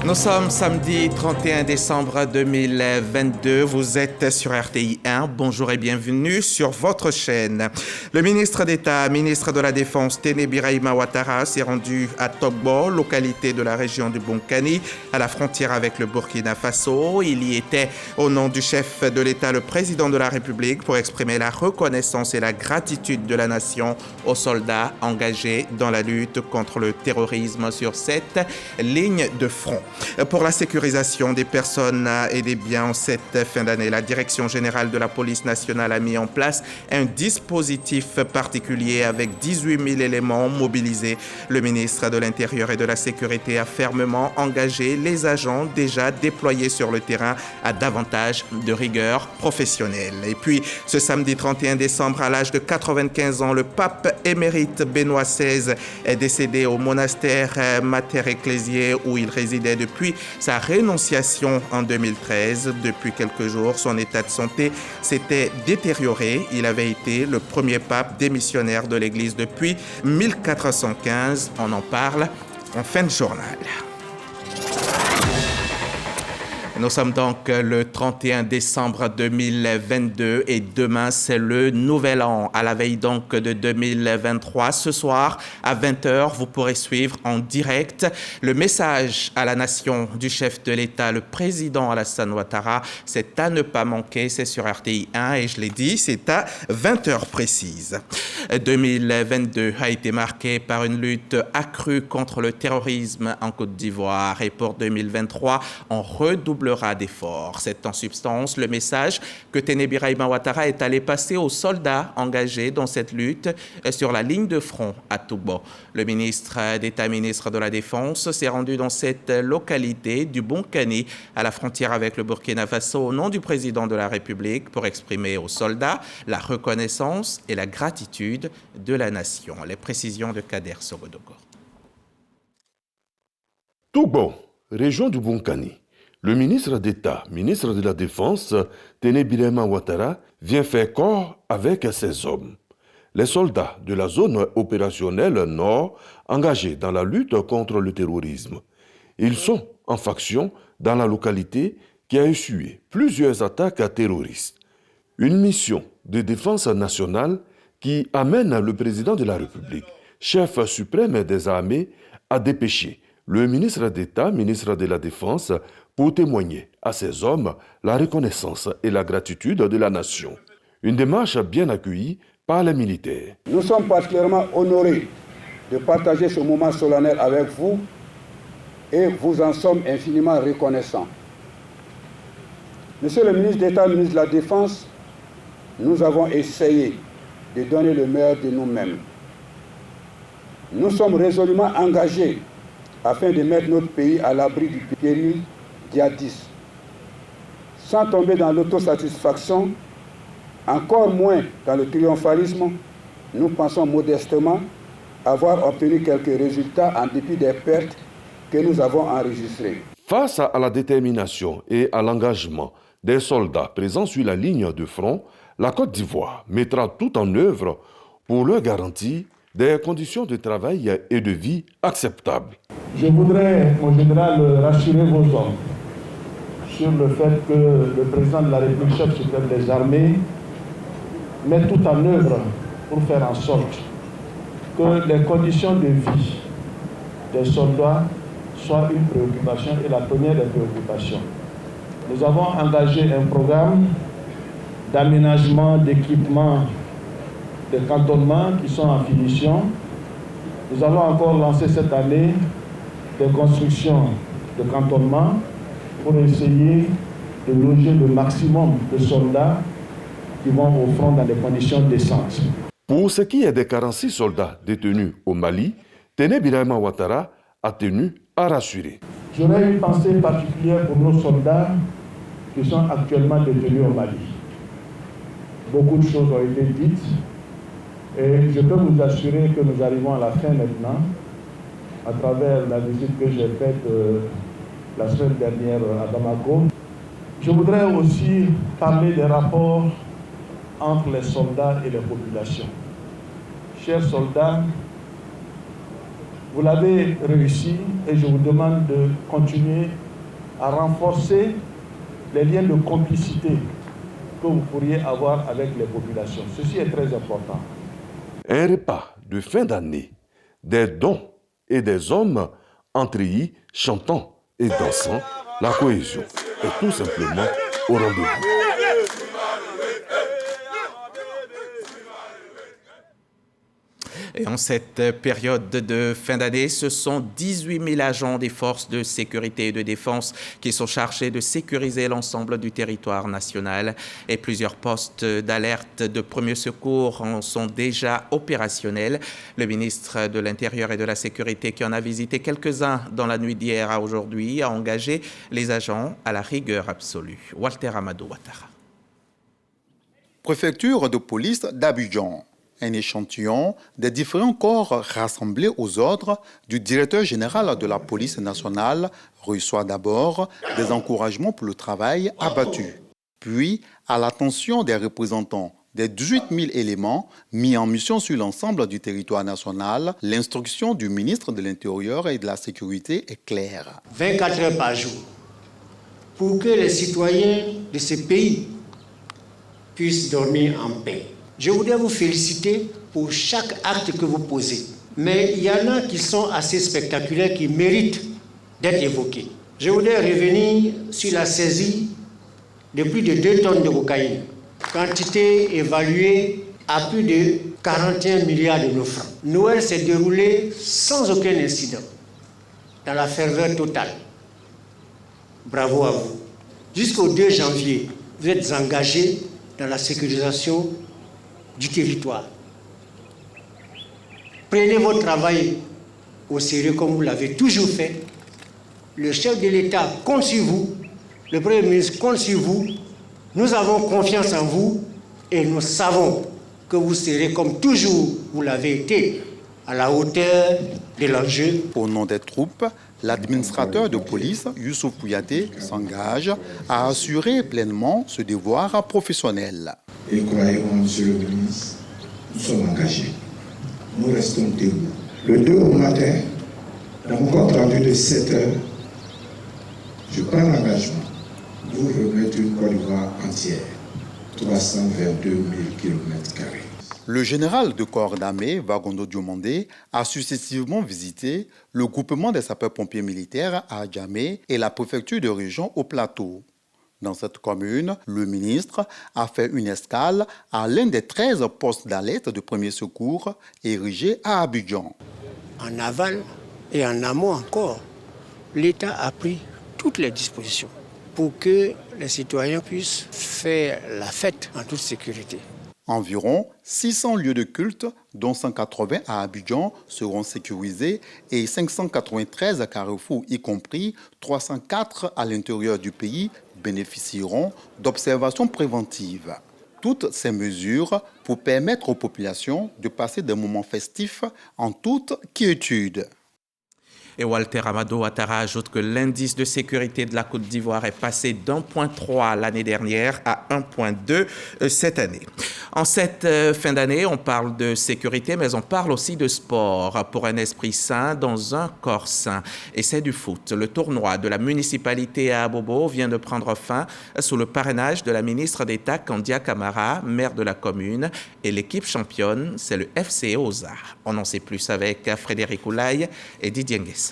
Nous sommes samedi 31 décembre 2022. Vous êtes sur RTI 1. Bonjour et bienvenue sur votre chaîne. Le ministre d'État, ministre de la Défense, Téné Birahima Ouattara, s'est rendu à Togbo, localité de la région du Bonkani, à la frontière avec le Burkina Faso. Il y était au nom du chef de l'État, le président de la République, pour exprimer la reconnaissance et la gratitude de la nation aux soldats engagés dans la lutte contre le terrorisme sur cette ligne de front. Pour la sécurisation des personnes et des biens en cette fin d'année, la Direction générale de la police nationale a mis en place un dispositif particulier avec 18 000 éléments mobilisés. Le ministre de l'Intérieur et de la Sécurité a fermement engagé les agents déjà déployés sur le terrain à davantage de rigueur professionnelle. Et puis, ce samedi 31 décembre, à l'âge de 95 ans, le pape émérite Benoît XVI est décédé au monastère Mater Ecclesiae où il résidait depuis sa rénonciation en 2013. Depuis quelques jours, son état de santé s'était détérioré. Il avait été le premier pape démissionnaire de l'Église depuis 1415. On en parle en fin de journal. Nous sommes donc le 31 décembre 2022 et demain c'est le nouvel an. À la veille donc de 2023, ce soir à 20h, vous pourrez suivre en direct le message à la nation du chef de l'État, le président Alassane Ouattara. C'est à ne pas manquer, c'est sur RTI 1 et je l'ai dit, c'est à 20h précise. 2022 a été marqué par une lutte accrue contre le terrorisme en Côte d'Ivoire et pour 2023, on redouble d'efforts. C'est en substance le message que Téné Birahima Ouattara est allé passer aux soldats engagés dans cette lutte sur la ligne de front à Togbo. Le ministre d'État, ministre de la Défense, s'est rendu dans cette localité du Bonkani, à la frontière avec le Burkina Faso, au nom du président de la République, pour exprimer aux soldats la reconnaissance et la gratitude de la nation. Les précisions de Kader Sogodogo. Togbo, région du Bonkani. Le ministre d'État, ministre de la Défense, Téné Birahima Ouattara, vient faire corps avec ses hommes. Les soldats de la zone opérationnelle Nord engagés dans la lutte contre le terrorisme. Ils sont en faction dans la localité qui a essuyé plusieurs attaques terroristes. Une mission de défense nationale qui amène le président de la République, chef suprême des armées, à dépêcher le ministre d'État, ministre de la Défense, pour témoigner à ces hommes la reconnaissance et la gratitude de la nation. Une démarche bien accueillie par les militaires. Nous sommes particulièrement honorés de partager ce moment solennel avec vous et vous en sommes infiniment reconnaissants. Monsieur le ministre d'État, ministre de la Défense, nous avons essayé de donner le meilleur de nous-mêmes. Nous sommes résolument engagés afin de mettre notre pays à l'abri du péril djihadiste. Sans tomber dans l'autosatisfaction, encore moins dans le triomphalisme, nous pensons modestement avoir obtenu quelques résultats en dépit des pertes que nous avons enregistrées. Face à la détermination et à l'engagement des soldats présents sur la ligne de front, la Côte d'Ivoire mettra tout en œuvre pour leur garantir des conditions de travail et de vie acceptables. Je voudrais, mon général, rassurer vos hommes sur le fait que le président de la République, chef suprême des armées, met tout en œuvre pour faire en sorte que les conditions de vie des soldats soient une préoccupation et la première des préoccupations. Nous avons engagé un programme d'aménagement, d'équipement, de cantonnement qui sont en finition. Nous allons encore lancer cette année des constructions de cantonnement pour essayer de loger le maximum de soldats qui vont au front dans des conditions décentes. Pour ce qui est des 46 soldats détenus au Mali, Téné Birahima Ouattara a tenu à rassurer. J'aurais une pensée particulière pour nos soldats qui sont actuellement détenus au Mali. Beaucoup de choses ont été dites et je peux vous assurer que nous arrivons à la fin maintenant à travers la visite que j'ai faite la semaine dernière à Bamako. Je voudrais aussi parler des rapports entre les soldats et les populations. Chers soldats, vous l'avez réussi, et je vous demande de continuer à renforcer les liens de complicité que vous pourriez avoir avec les populations. Ceci est très important. Un repas de fin d'année, des dons et des hommes en treillis chantant et dansant, la cohésion est tout simplement au rendez-vous. Et en cette période de fin d'année, ce sont 18 000 agents des forces de sécurité et de défense qui sont chargés de sécuriser l'ensemble du territoire national. Et plusieurs postes d'alerte de premier secours en sont déjà opérationnels. Le ministre de l'Intérieur et de la Sécurité, qui en a visité quelques-uns dans la nuit d'hier à aujourd'hui, a engagé les agents à la rigueur absolue. Walter Amadou Ouattara. Préfecture de police d'Abidjan. Un échantillon des différents corps rassemblés aux ordres du directeur général de la police nationale reçoit d'abord des encouragements pour le travail abattu. Puis, à l'attention des représentants des 18 000 éléments mis en mission sur l'ensemble du territoire national, l'instruction du ministre de l'Intérieur et de la Sécurité est claire. 24 heures par jour, pour que les citoyens de ce pays puissent dormir en paix. Je voudrais vous féliciter pour chaque acte que vous posez. Mais il y en a qui sont assez spectaculaires, qui méritent d'être évoqués. Je voudrais revenir sur la saisie de plus de 2 tonnes de cocaïne, quantité évaluée à plus de 41 milliards de nos francs. Noël s'est déroulé sans aucun incident, dans la ferveur totale. Bravo à vous. Jusqu'au 2 janvier, vous êtes engagés dans la sécurisation du territoire. Prenez votre travail au sérieux comme vous l'avez toujours fait. Le chef de l'État compte sur vous, le Premier ministre compte sur vous. Nous avons confiance en vous et nous savons que vous serez comme toujours vous l'avez été à la hauteur de l'enjeu. Au nom des troupes, l'administrateur de police, Youssouf Kouyaté, s'engage à assurer pleinement ce devoir professionnel. Et croyez-moi, monsieur le ministre, nous sommes engagés. Nous restons debout. Le 2 au matin, dans mon compte rendu de 7 heures, je prends l'engagement de vous remettre une Côte d'Ivoire entière, 322 000 km². Le général de corps d'armée, Wagondo Diomandé, a successivement visité le groupement des sapeurs-pompiers militaires à Adjamé et la préfecture de région au Plateau. Dans cette commune, le ministre a fait une escale à l'un des 13 postes d'alerte de premier secours érigés à Abidjan. En aval et en amont encore, l'État a pris toutes les dispositions pour que les citoyens puissent faire la fête en toute sécurité. Environ 600 lieux de culte, dont 180 à Abidjan, seront sécurisés et 593 carrefours, y compris 304 à l'intérieur du pays, bénéficieront d'observations préventives. Toutes ces mesures pour permettre aux populations de passer des moments festifs en toute quiétude. Et Walter Amadou Ouattara ajoute que l'indice de sécurité de la Côte d'Ivoire est passé d'1,3 l'année dernière à 1,2 cette année. En cette fin d'année, on parle de sécurité, mais on parle aussi de sport pour un esprit sain dans un corps sain. Et c'est du foot. Le tournoi de la municipalité à Abobo vient de prendre fin sous le parrainage de la ministre d'État Kandia Camara, maire de la commune. Et l'équipe championne, c'est le FC Ozar. On en sait plus avec Frédéric Oulaye et Didier Nguessan.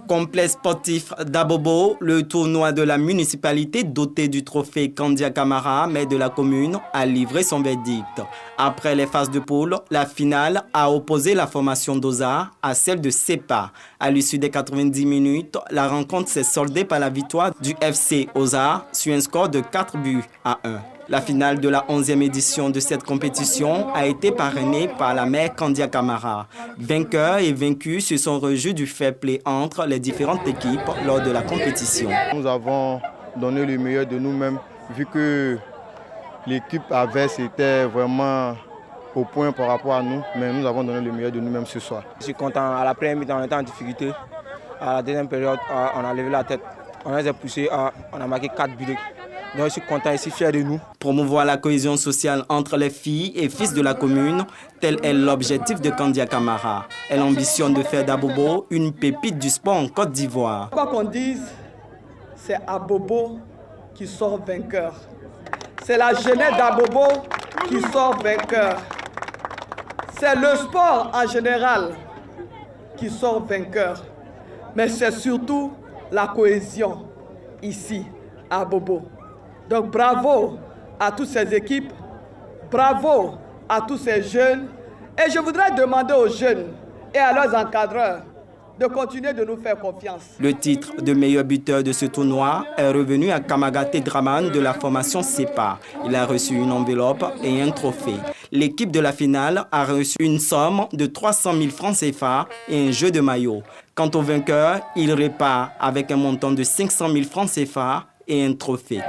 Complexe sportif d'Abobo, le tournoi de la municipalité doté du trophée Kandia Camara, maire de la commune, a livré son verdict. Après les phases de poule, la finale a opposé la formation d'Ozar à celle de Sepa. À l'issue des 90 minutes, la rencontre s'est soldée par la victoire du FC Ozar sur un score de 4-1. La finale de la 11e édition de cette compétition a été parrainée par la maire Kandia Camara. Vainqueurs et vaincus se sont rejoués du fair play entre les différentes équipes lors de la compétition. Nous avons donné le meilleur de nous-mêmes, vu que l'équipe adverse était vraiment au point par rapport à nous, mais nous avons donné le meilleur de nous-mêmes ce soir. Je suis content. À la première mi-temps, on était en difficulté. À la deuxième période, on a levé la tête. On les a poussés, on a marqué 4 buts. Donc je suis content ici, fier de nous. Promouvoir la cohésion sociale entre les filles et fils de la commune, tel est l'objectif de Kandia Camara. Elle ambitionne de faire d'Abobo une pépite du sport en Côte d'Ivoire. Quoi qu'on dise, c'est Abobo qui sort vainqueur. C'est la jeunesse d'Abobo qui sort vainqueur. C'est le sport en général qui sort vainqueur. Mais c'est surtout la cohésion ici à Abobo. Donc bravo à toutes ces équipes, bravo à tous ces jeunes. Et je voudrais demander aux jeunes et à leurs encadreurs de continuer de nous faire confiance. Le titre de meilleur buteur de ce tournoi est revenu à Kamagate Draman de la formation CEPA. Il a reçu une enveloppe et un trophée. L'équipe de la finale a reçu une somme de 300 000 francs CFA et un jeu de maillot. Quant au vainqueur, il repart avec un montant de 500 000 francs CFA et un trophée.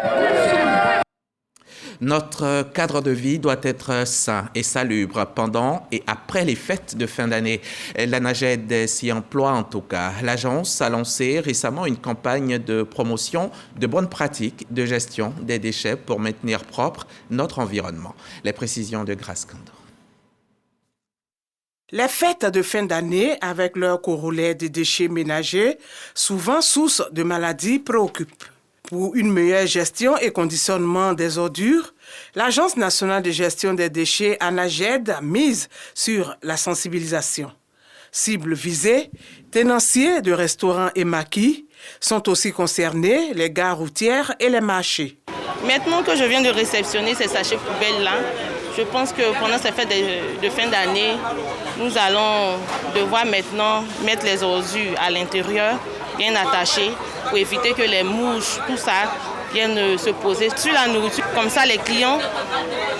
Notre cadre de vie doit être sain et salubre pendant et après les fêtes de fin d'année. La Naged s'y emploie en tout cas. L'agence a lancé récemment une campagne de promotion de bonnes pratiques de gestion des déchets pour maintenir propre notre environnement. Les précisions de Grace Kando. Les fêtes de fin d'année, avec leur corollaire de déchets ménagers, souvent source de maladies, préoccupent. Pour une meilleure gestion et conditionnement des ordures, l'Agence nationale de gestion des déchets, ANAGED, mise sur la sensibilisation. Cibles visées, tenanciers de restaurants et maquis sont aussi concernés, les gares routières et les marchés. Maintenant que je viens de réceptionner ces sachets poubelles-là, je pense que pendant ces fêtes de fin d'année, nous allons devoir maintenant mettre les ordures à l'intérieur, bien attachées, pour éviter que les mouches, tout ça, viennent se poser sur la nourriture. Comme ça, les clients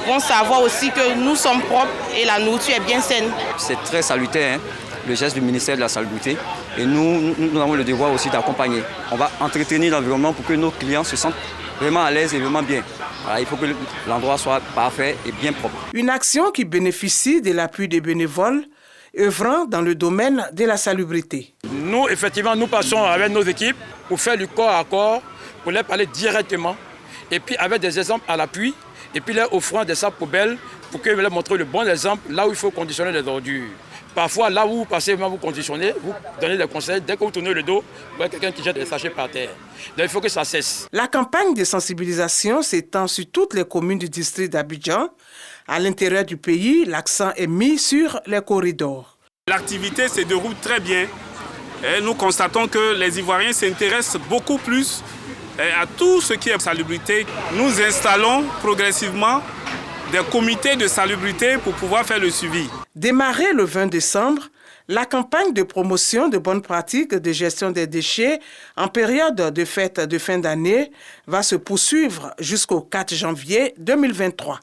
vont savoir aussi que nous sommes propres et la nourriture est bien saine. C'est très salutaire, le geste du ministère de la Salubrité. Et nous avons le devoir aussi d'accompagner. On va entretenir l'environnement pour que nos clients se sentent vraiment à l'aise et vraiment bien. Voilà, il faut que l'endroit soit parfait et bien propre. Une action qui bénéficie de l'appui des bénévoles œuvrant dans le domaine de la salubrité. Nous, effectivement, nous passons avec nos équipes pour faire du corps à corps, pour leur parler directement, et puis avec des exemples à l'appui, et puis leur offrant des sacs poubelles pour que leur montrer le bon exemple là où il faut conditionner les ordures. Parfois, là où vous passez, vous conditionnez, vous donnez des conseils. Dès que vous tournez le dos, vous voyez quelqu'un qui jette des sachets par terre. Donc, il faut que ça cesse. La campagne de sensibilisation s'étend sur toutes les communes du district d'Abidjan. À l'intérieur du pays, l'accent est mis sur les corridors. L'activité se déroule très bien. Et nous constatons que les Ivoiriens s'intéressent beaucoup plus à tout ce qui est salubrité. Nous installons progressivement des comités de salubrité pour pouvoir faire le suivi. Démarrée le 20 décembre, la campagne de promotion de bonnes pratiques de gestion des déchets en période de fête de fin d'année va se poursuivre jusqu'au 4 janvier 2023.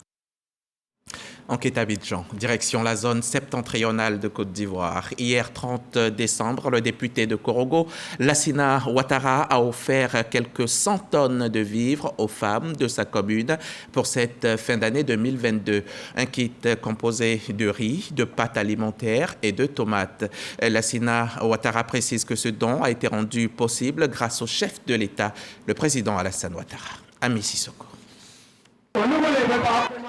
Enquête Abidjan, direction la zone septentrionale de Côte d'Ivoire. Hier 30 décembre, le député de Korogo, Lassina Ouattara, a offert quelques 100 tonnes de vivres aux femmes de sa commune pour cette fin d'année 2022. Un kit composé de riz, de pâtes alimentaires et de tomates. Lassina Ouattara précise que ce don a été rendu possible grâce au chef de l'État, le président Alassane Ouattara. Ami Sissoko.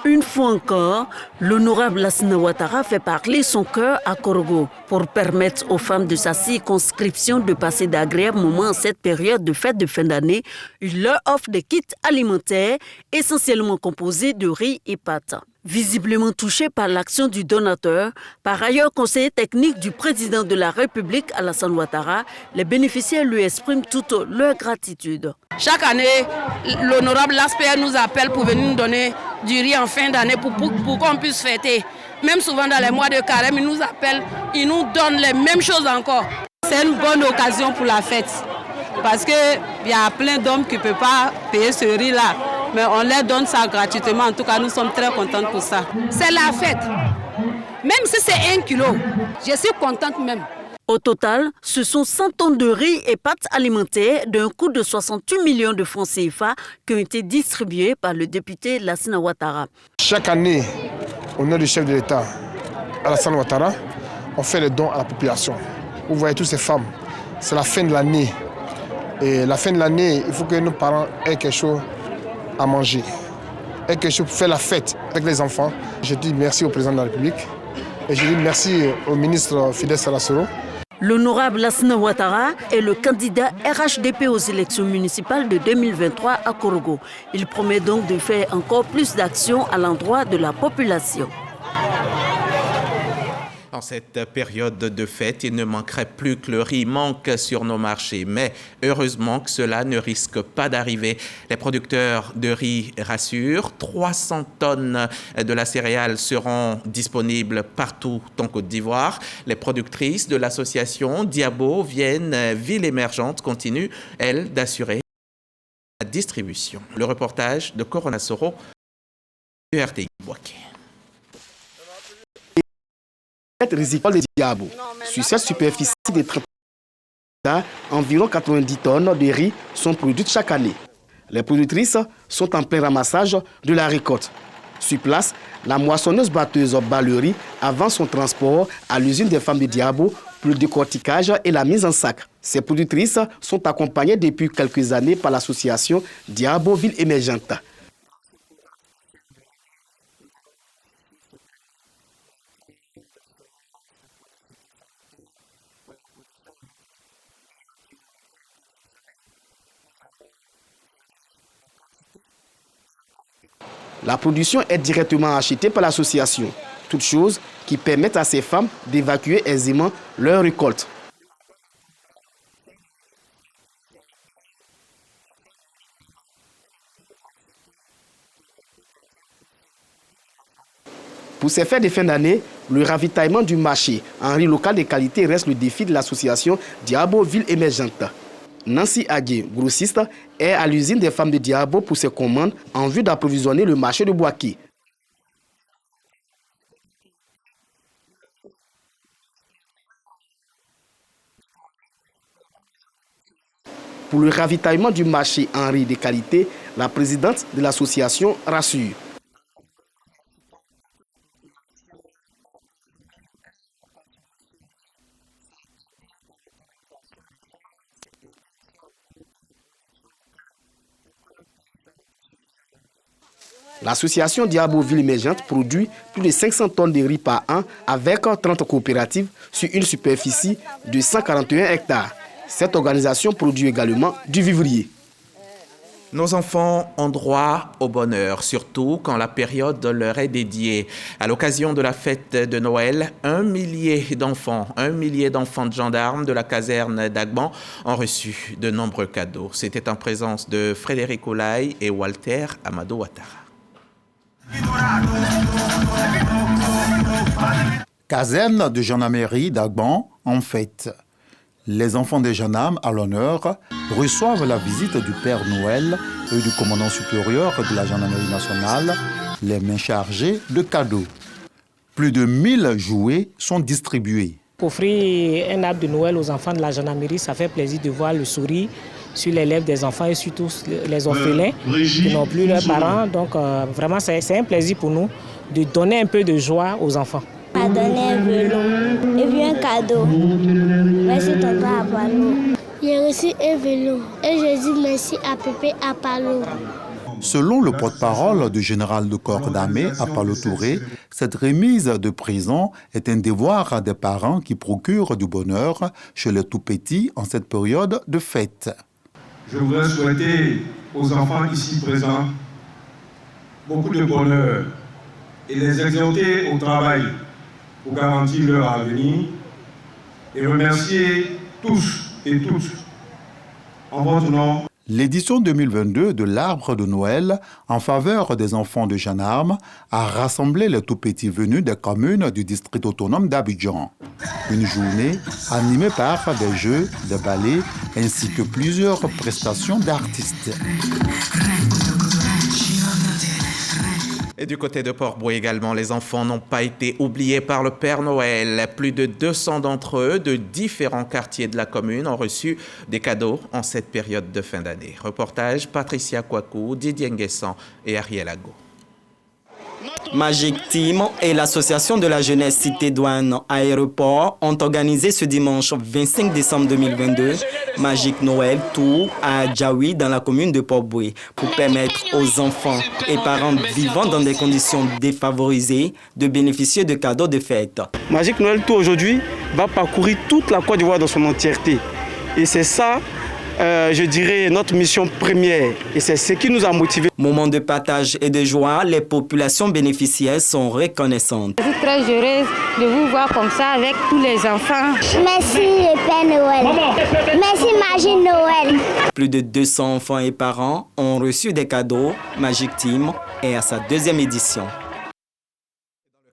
Une fois encore, l'honorable Lassina Ouattara fait parler son cœur à Korogo pour permettre aux femmes de sa circonscription de passer d'agréables moments en cette période de fête de fin d'année. Il leur offre des kits alimentaires essentiellement composés de riz et pâtes. Visiblement touché par l'action du donateur, par ailleurs conseiller technique du président de la République, Alassane Ouattara, les bénéficiaires lui expriment toute leur gratitude. Chaque année, l'honorable Lasper nous appelle pour venir nous donner du riz en fin d'année pour qu'on puisse fêter. Même souvent dans les mois de carême, il nous appelle, il nous donne les mêmes choses encore. C'est une bonne occasion pour la fête parce qu'il y a plein d'hommes qui ne peuvent pas payer ce riz-là. Mais on leur donne ça gratuitement. En tout cas, nous sommes très contents pour ça. C'est la fête. Même si c'est 1 kilo, je suis contente même. Au total, ce sont 100 tonnes de riz et pâtes alimentaires d'un coût de 68 millions de francs CFA qui ont été distribués par le député Lassina Ouattara. Chaque année, au nom du chef de l'État, Alassane Ouattara, on fait les dons à la population. Vous voyez toutes ces femmes, c'est la fin de l'année. Et la fin de l'année, il faut que nos parents aient quelque chose à manger et que je fais la fête avec les enfants. Je dis merci au président de la République et je dis merci au ministre Fidel Sarasoro. L'honorable Lassana Ouattara est le candidat RHDP aux élections municipales de 2023 à Korogo. Il promet donc de faire encore plus d'actions à l'endroit de la population. En cette période de fête, il ne manquerait plus que le riz manque sur nos marchés. Mais heureusement que cela ne risque pas d'arriver. Les producteurs de riz rassurent, 300 tonnes de la céréale seront disponibles partout en Côte d'Ivoire. Les productrices de l'association Diabo Vienne Ville Émergente continuent, elles, d'assurer la distribution. Le reportage de Corona Soro, RTI Boaké. Rizicole de Diabo. Sur cette superficie de 30 hectares, environ 90 tonnes de riz sont produites chaque année. Les productrices sont en plein ramassage de la récolte. Sur place, la moissonneuse-batteuse bat le riz avant son transport à l'usine des femmes de Diabo pour le décortiquage et la mise en sac. Ces productrices sont accompagnées depuis quelques années par l'association Diabo Ville Émergente. La production est directement achetée par l'association, toutes choses qui permettent à ces femmes d'évacuer aisément leur récolte. Pour ces fêtes de fin d'année, le ravitaillement du marché en riz local de qualité reste le défi de l'association Diabo Ville Émergente. Nancy Agué, grossiste, est à l'usine des femmes de Diabo pour ses commandes en vue d'approvisionner le marché de Boaké. Pour le ravitaillement du marché en riz de qualité, la présidente de l'association rassure. L'association Diabo Ville Émergente produit plus de 500 tonnes de riz par an avec 30 coopératives sur une superficie de 141 hectares. Cette organisation produit également du vivrier. Nos enfants ont droit au bonheur, surtout quand la période leur est dédiée. À l'occasion de la fête de Noël, 1 millier d'enfants de gendarmes de la caserne d'Agban ont reçu de nombreux cadeaux. C'était en présence de Frédéric Olaï et Walter Amado Ouattara. Caserne de gendarmerie d'Agban en fête. Les enfants des gendarmes à l'honneur reçoivent la visite du Père Noël et du commandant supérieur de la gendarmerie nationale, les mains chargées de cadeaux. Plus de 1000 jouets sont distribués. Offrir un arbre de Noël aux enfants de la gendarmerie, ça fait plaisir de voir le sourire sur les lèvres des enfants et surtout les orphelins qui n'ont plus leurs parents. Donc vraiment, c'est un plaisir pour nous de donner un peu de joie aux enfants. On m'a donné un vélo et puis un cadeau. Merci tonton Apalo. J'ai reçu un vélo et je dis merci à Pépé Apalo. Selon le porte-parole du général de corps d'armée, Apalo Touré, cette remise de présents est un devoir des parents qui procurent du bonheur chez les tout-petits en cette période de fête. Je voudrais souhaiter aux enfants ici présents beaucoup de bonheur et les exhorter au travail pour garantir leur avenir et remercier tous et toutes en votre nom. L'édition 2022 de l'Arbre de Noël en faveur des enfants de gendarmes a rassemblé les tout-petits venus des communes du district autonome d'Abidjan. Une journée animée par des jeux, des ballets ainsi que plusieurs prestations d'artistes. Et du côté de Port-Bouët également, les enfants n'ont pas été oubliés par le Père Noël. Plus de 200 d'entre eux de différents quartiers de la commune ont reçu des cadeaux en cette période de fin d'année. Reportage Patricia Kouakou, Didier Nguessan et Ariel Ago. Magic Team et l'association de la jeunesse Cité Douane Aéroport ont organisé ce dimanche 25 décembre 2022 Magic Noël Tour à Djaoui dans la commune de Port-Boué pour permettre aux enfants et parents vivant dans des conditions défavorisées de bénéficier de cadeaux de fête. Magic Noël Tour aujourd'hui va parcourir toute la Côte d'Ivoire dans son entièreté. Et c'est ça, je dirais, notre mission première. Et c'est ce qui nous a motivés. Moment de partage et de joie, les populations bénéficiaires sont reconnaissantes. Je suis très heureuse de vous voir comme ça avec tous les enfants. Merci le Père Noël. Merci Magic Noël. Plus de 200 enfants et parents ont reçu des cadeaux. Magic Team est à sa 2e édition.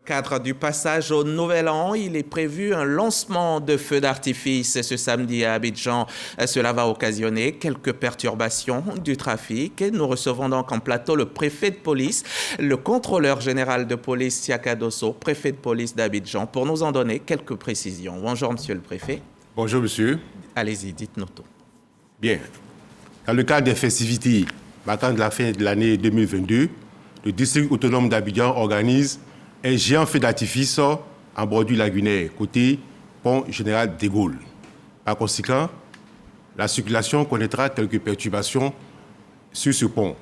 Cadre du passage au Nouvel An, il est prévu un lancement de feux d'artifice ce samedi à Abidjan. Cela va occasionner quelques perturbations du trafic. Nous recevons donc en plateau le préfet de police, le contrôleur général de police Siaka Dosso, préfet de police d'Abidjan, pour nous en donner quelques précisions. Bonjour monsieur le préfet. Bonjour monsieur. Allez-y, dites-nous tout. Bien. Dans le cadre des festivités marquant de la fin de l'année 2022, le district autonome d'Abidjan organise un géant feu d'artifice en bordure lagunaire, côté pont général de Gaulle. Par conséquent, la circulation connaîtra quelques perturbations sur ce pont.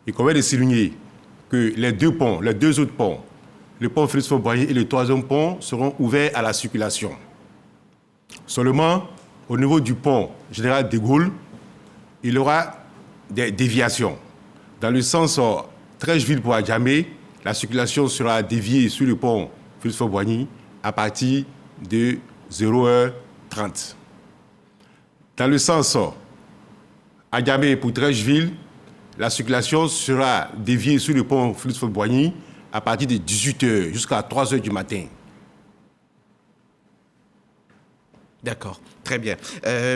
Il convient de souligner que les deux autres ponts, le pont Félix-Faure-Boigny et le 3e pont, seront ouverts à la circulation. Seulement, au niveau du pont général de Gaulle, il y aura des déviations. Dans le sens Trècheville pour Adjamé, la circulation sera déviée sur le pont Félix-Faure-Boigny à partir de 0h30. Dans le sens Adjamé pour Trècheville, la circulation sera déviée sur le pont Félix-Faure-Boigny à partir de 18h jusqu'à 3h du matin. D'accord, très bien.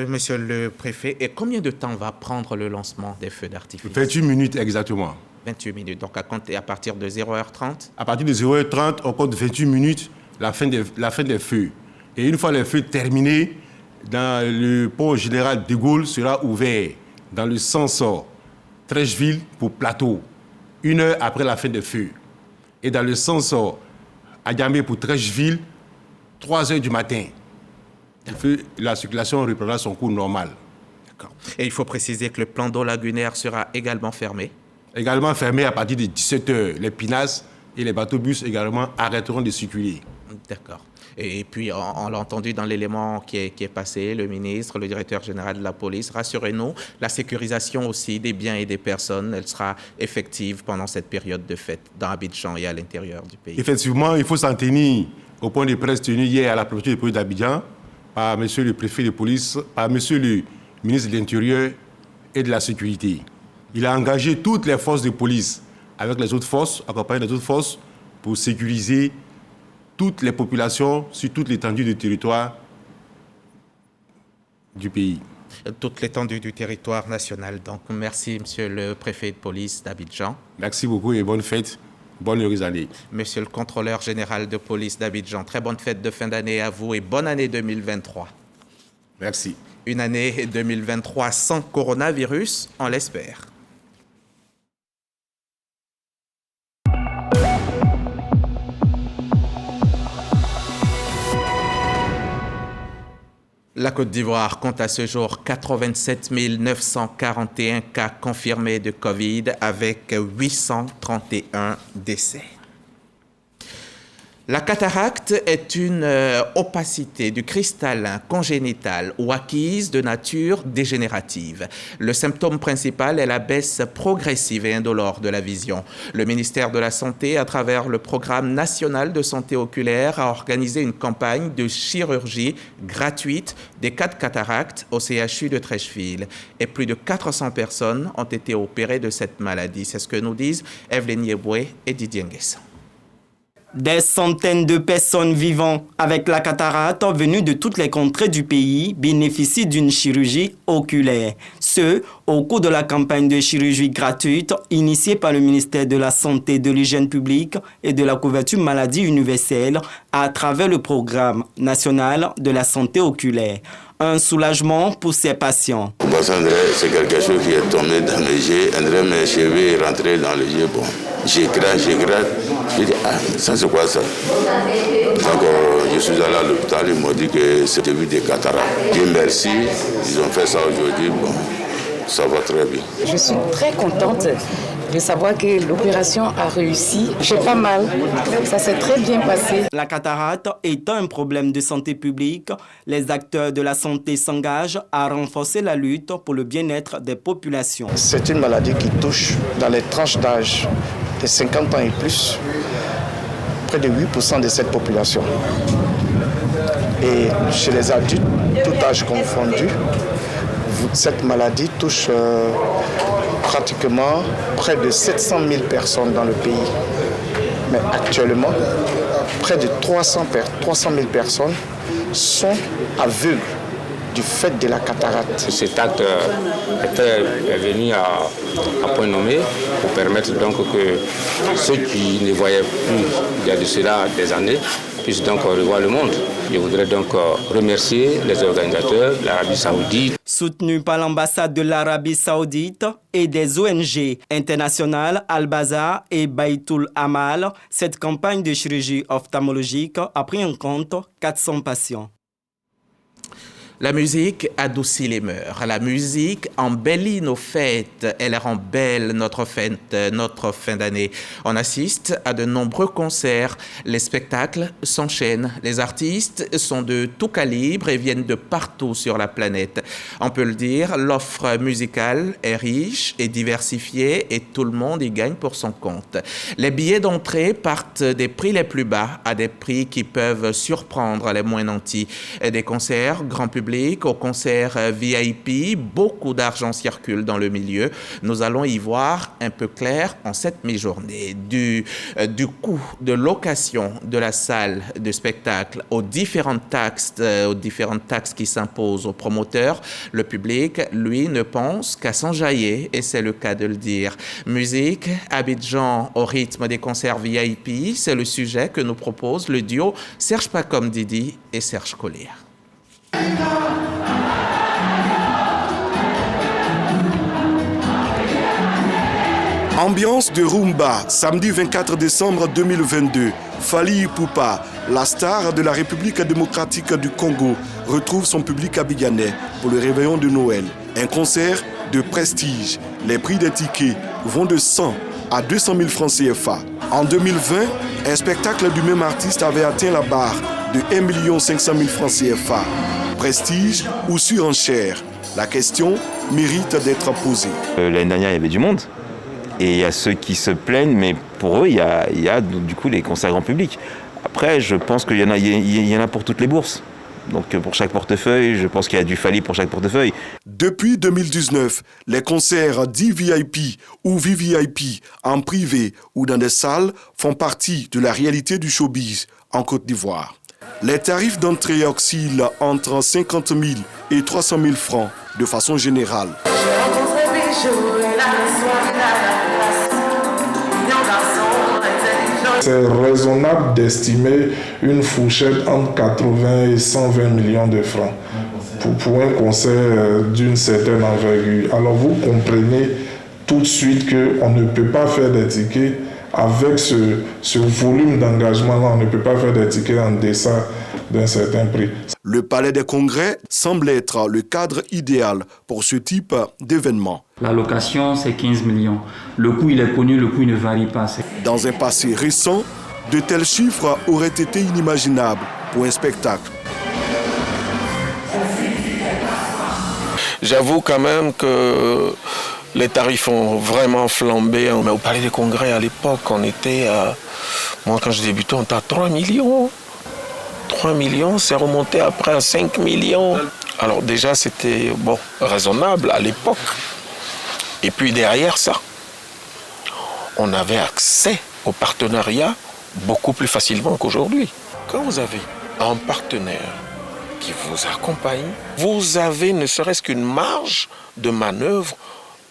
Monsieur le préfet, et combien de temps va prendre le lancement des feux d'artifice? 28 minutes exactement. 28 minutes, donc à compter à partir de 0h30? À partir de 0h30, on compte 28 minutes, la fin des feux. Et une fois les feux terminés, dans le pont général de Gaulle sera ouvert dans le sens Trècheville pour Plateau, 1 heure après la fin des feux. Et dans le sens Adjamé pour Trècheville, 3 heures du matin. La circulation reprendra son cours normal. D'accord. Et il faut préciser que le plan d'eau lagunaire sera également fermé? Également fermé à partir de 17h. Les pinasses et les bateaux-bus également arrêteront de circuler. D'accord. Et puis, on l'a entendu dans l'élément qui est passé, le ministre, le directeur général de la police. Rassurez-nous, la sécurisation aussi des biens et des personnes, elle sera effective pendant cette période de fête dans Abidjan et à l'intérieur du pays. Effectivement, il faut s'en tenir au point de presse tenu hier à la préfecture de police d'Abidjan par monsieur le préfet de police, par monsieur le ministre de l'Intérieur et de la Sécurité. Il a engagé toutes les forces de police avec les autres forces, accompagné des autres forces, pour sécuriser toutes les populations sur toute l'étendue du territoire du pays. Toute l'étendue du territoire national. Donc, merci, monsieur le préfet de police d'Abidjan. Merci beaucoup et bonne fête, bonne heureuse année. Monsieur le contrôleur général de police d'Abidjan, très bonne fête de fin d'année à vous et bonne année 2023. Merci. Une année 2023 sans coronavirus, on l'espère. La Côte d'Ivoire compte à ce jour 87 941 cas confirmés de Covid avec 831 décès. La cataracte est une opacité du cristallin congénital ou acquise de nature dégénérative. Le symptôme principal est la baisse progressive et indolore de la vision. Le ministère de la Santé, à travers le Programme national de santé oculaire, a organisé une campagne de chirurgie gratuite des cas de cataracte au CHU de Trècheville. Et plus de 400 personnes ont été opérées de cette maladie. C'est ce que nous disent Evelyne Yeboué et Didier Nguessan. Des centaines de personnes vivant avec la cataracte venues de toutes les contrées du pays bénéficient d'une chirurgie oculaire. Ce, au cours de la campagne de chirurgie gratuite initiée par le ministère de la Santé, de l'Hygiène publique et de la couverture maladie universelle à travers le Programme national de la santé oculaire. Un soulagement pour ces patients. C'est quelque chose qui est tombé dans le jet. Mes cheveux sont rentrés dans le jet. Bon. J'écrase. Je dis, ah, ça c'est quoi ça? Donc je suis allé à l'hôpital, ils m'ont dit que c'était vu des cataractes. Dieu merci, ils ont fait ça aujourd'hui, bon, ça va très bien. Je suis très contente de savoir que l'opération a réussi. J'ai pas mal, ça s'est très bien passé. La cataracte étant un problème de santé publique, les acteurs de la santé s'engagent à renforcer la lutte pour le bien-être des populations. C'est une maladie qui touche dans les tranches d'âge de 50 ans et plus, près de 8% de cette population. Et chez les adultes, tout âge confondu, cette maladie touche pratiquement près de 700 000 personnes dans le pays. Mais actuellement, près de 300 000 personnes sont aveugles du fait de la cataracte. Cet acte est venu à point nommé pour permettre donc que ceux qui ne voyaient plus il y a de cela des années puissent donc revoir le monde. Je voudrais donc remercier les organisateurs, l'Arabie Saoudite. Soutenu par l'ambassade de l'Arabie Saoudite et des ONG internationales Al-Baza et Baytul Amal, cette campagne de chirurgie ophtalmologique a pris en compte 400 patients. La musique adoucit les mœurs. La musique embellit nos fêtes. Elle rend belle notre fin d'année. On assiste à de nombreux concerts. Les spectacles s'enchaînent. Les artistes sont de tout calibre et viennent de partout sur la planète. On peut le dire, l'offre musicale est riche et diversifiée et tout le monde y gagne pour son compte. Les billets d'entrée partent des prix les plus bas à des prix qui peuvent surprendre les moins nantis. Des concerts grand public au concert VIP, beaucoup d'argent circule dans le milieu. Nous allons y voir un peu clair en cette mi-journée. Du coût de location de la salle de spectacle aux différentes taxes qui s'imposent aux promoteurs, le public, lui, ne pense qu'à s'enjailler, et c'est le cas de le dire. Musique, Abidjan au rythme des concerts VIP, c'est le sujet que nous propose le duo Serge Pacom Didi et Serge Collier. Ambiance de rumba, samedi 24 décembre 2022. Fally Ipupa, la star de la République démocratique du Congo, retrouve son public abidjanais pour le réveillon de Noël. Un concert de prestige. Les prix des tickets vont de 100 à 200 000 francs CFA. En 2020, un spectacle du même artiste avait atteint la barre de 1 500 000 francs CFA. Prestige ou surenchère? La question mérite d'être posée. L'année dernière, il y avait du monde. Et il y a ceux qui se plaignent, mais pour eux, il y a du coup les concerts grand public. Après, je pense qu'il y en a pour toutes les bourses. Donc pour chaque portefeuille, je pense qu'il y a du Fally pour chaque portefeuille. Depuis 2019, les concerts dits VIP ou VVIP en privé ou dans des salles font partie de la réalité du showbiz en Côte d'Ivoire. Les tarifs d'entrée oscillent entre 50 000 et 300 000 francs de façon générale. C'est raisonnable d'estimer une fourchette entre 80 et 120 millions de francs pour un concert d'une certaine envergure. Alors vous comprenez tout de suite qu'on ne peut pas faire des tickets avec ce volume d'engagement-là, on ne peut pas faire des tickets en deçà d'un certain prix. Le Palais des Congrès semble être le cadre idéal pour ce type d'événement. La location, c'est 15 millions. Le coût, il est connu, le coût il ne varie pas. Dans un passé récent, de tels chiffres auraient été inimaginables pour un spectacle. J'avoue quand même que les tarifs ont vraiment flambé. Mais au Palais des Congrès, à l'époque, on était moi, quand je débutais, on était à 3 millions. 3 millions, c'est remonté après à 5 millions. Alors déjà, c'était raisonnable à l'époque. Et puis derrière ça, on avait accès au partenariat beaucoup plus facilement qu'aujourd'hui. Quand vous avez un partenaire qui vous accompagne, vous avez ne serait-ce qu'une marge de manœuvre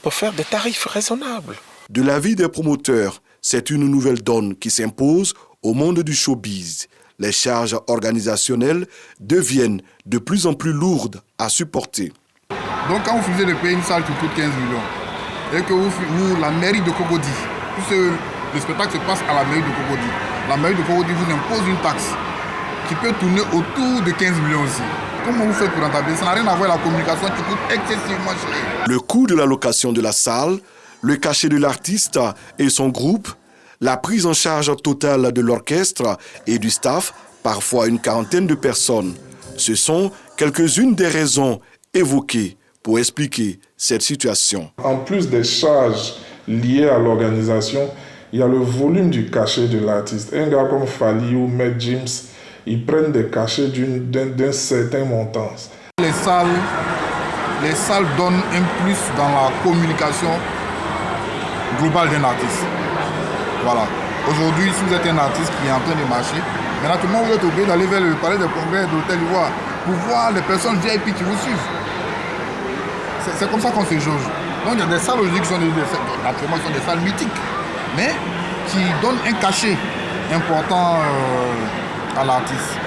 pour faire des tarifs raisonnables. De l'avis des promoteurs, c'est une nouvelle donne qui s'impose au monde du showbiz. Les charges organisationnelles deviennent de plus en plus lourdes à supporter. Donc quand vous refusez de payer une salle qui coûte 15 millions, et que vous, la mairie de Cocody, puisque le spectacle se passe à la mairie de Cocody. La mairie de Cocody vous impose une taxe qui peut tourner autour de 15 millions aussi. Comment vous faites pour rentabiliser? Ça n'a rien à voir avec la communication qui coûte excessivement cher. Le coût de la location de la salle, le cachet de l'artiste et son groupe, la prise en charge totale de l'orchestre et du staff, parfois une quarantaine de personnes. Ce sont quelques-unes des raisons évoquées pour expliquer cette situation. En plus des charges liées à l'organisation, il y a le volume du cachet de l'artiste. Un gars comme Fali ou Matt James, ils prennent des cachets d'un certain montant. Les salles donnent un plus dans la communication globale d'un artiste. Voilà. Aujourd'hui, si vous êtes un artiste qui est en train de marcher, maintenant vous êtes obligé d'aller vers le palais des congrès de l'Hôtel Ivoire pour voir les personnes VIP qui vous suivent. C'est comme ça qu'on se jauge. Donc il y a des salles aujourd'hui qui sont des salles mythiques, mais qui donnent un cachet important à l'artiste.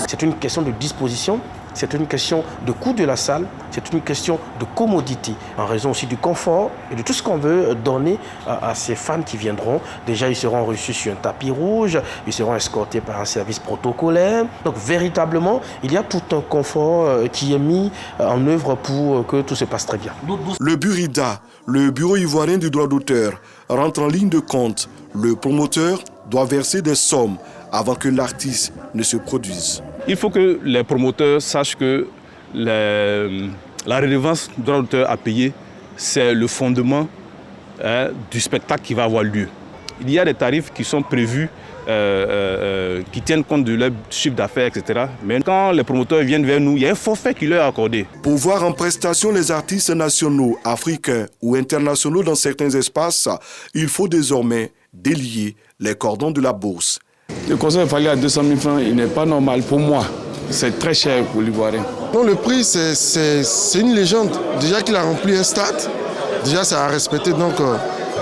C'est une question de disposition, c'est une question de coût de la salle, c'est une question de commodité, en raison aussi du confort et de tout ce qu'on veut donner à ces fans qui viendront. Déjà, ils seront reçus sur un tapis rouge, ils seront escortés par un service protocolaire. Donc, véritablement, il y a tout un confort qui est mis en œuvre pour que tout se passe très bien. Le Burida, le Bureau ivoirien du droit d'auteur, rentre en ligne de compte. Le promoteur doit verser des sommes avant que l'artiste ne se produise. Il faut que les promoteurs sachent que la redevance du droit d'auteur à payer, c'est le fondement du spectacle qui va avoir lieu. Il y a des tarifs qui sont prévus, qui tiennent compte de leur chiffre d'affaires, etc. Mais quand les promoteurs viennent vers nous, il y a un forfait qui leur est accordé. Pour voir en prestation les artistes nationaux, africains ou internationaux dans certains espaces, il faut désormais délier les cordons de la bourse. Le concert Fali à 200 000 francs, il n'est pas normal pour moi. C'est très cher pour l'Ivoirien. Non, le prix, c'est une légende. Déjà qu'il a rempli un stade, déjà c'est à respecter. Donc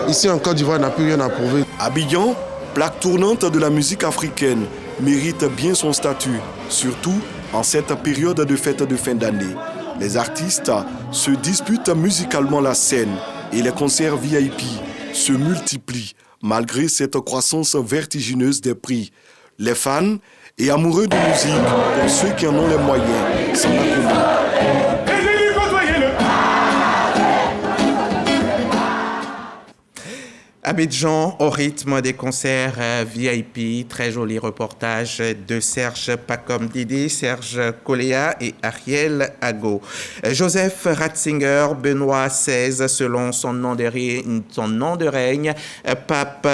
ici en Côte d'Ivoire, il n'a plus rien à prouver. Abidjan, plaque tournante de la musique africaine, mérite bien son statut, surtout en cette période de fête de fin d'année. Les artistes se disputent musicalement la scène et les concerts VIP se multiplient malgré cette croissance vertigineuse des prix. Les fans et amoureux de musique, pour ceux qui en ont les moyens, s'en accommodent. Abidjan au rythme des concerts VIP, très joli reportage de Serge Pacom-Didi, Serge Coléa et Ariel Ago. Joseph Ratzinger, Benoît XVI, selon son nom de règne, pape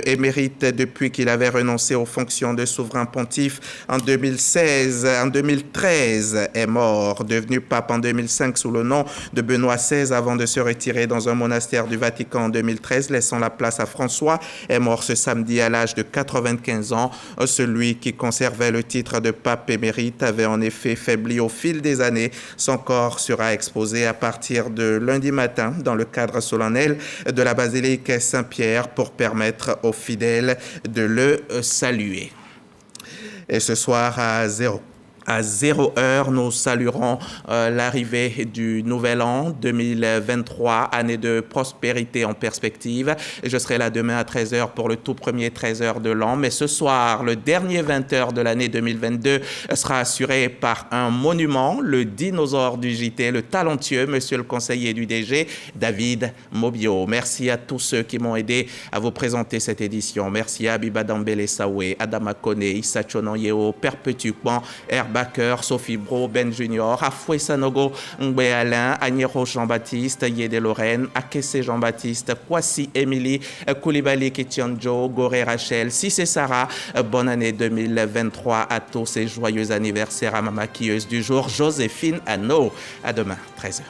émérite depuis qu'il avait renoncé aux fonctions de souverain pontife en 2013, est mort, devenu pape en 2005 sous le nom de Benoît XVI avant de se retirer dans un monastère du Vatican en 2013, laissant la place à François, est mort ce samedi à l'âge de 95 ans. Celui qui conservait le titre de pape émérite avait en effet faibli au fil des années. Son corps sera exposé à partir de lundi matin dans le cadre solennel de la basilique Saint-Pierre pour permettre aux fidèles de le saluer. Et ce soir à 0 heure, nous saluerons l'arrivée du nouvel an 2023, année de prospérité en perspective. Je serai là demain à 13h pour le tout premier 13h de l'an. Mais ce soir, le dernier 20h de l'année 2022 sera assuré par un monument, le dinosaure du JT, le talentueux monsieur le conseiller du DG, David Mobio. Merci à tous ceux qui m'ont aidé à vous présenter cette édition. Merci à Abiba Dambele Sawe, Adama Kone, Issa Chonon Yeo, Perpétuquement, Herba Sophie Bro, Ben Junior, Afoué Sanogo, Ngbe Alain, Agnero Jean-Baptiste, Yédé Lorraine, Akesse Jean-Baptiste, Kwasi Émilie, Koulibaly Kitianjo, Goré Rachel, Sissé Sarah. Bonne année 2023 à tous et joyeux anniversaire à ma maquilleuse du jour, Joséphine Anno. À demain, 13h.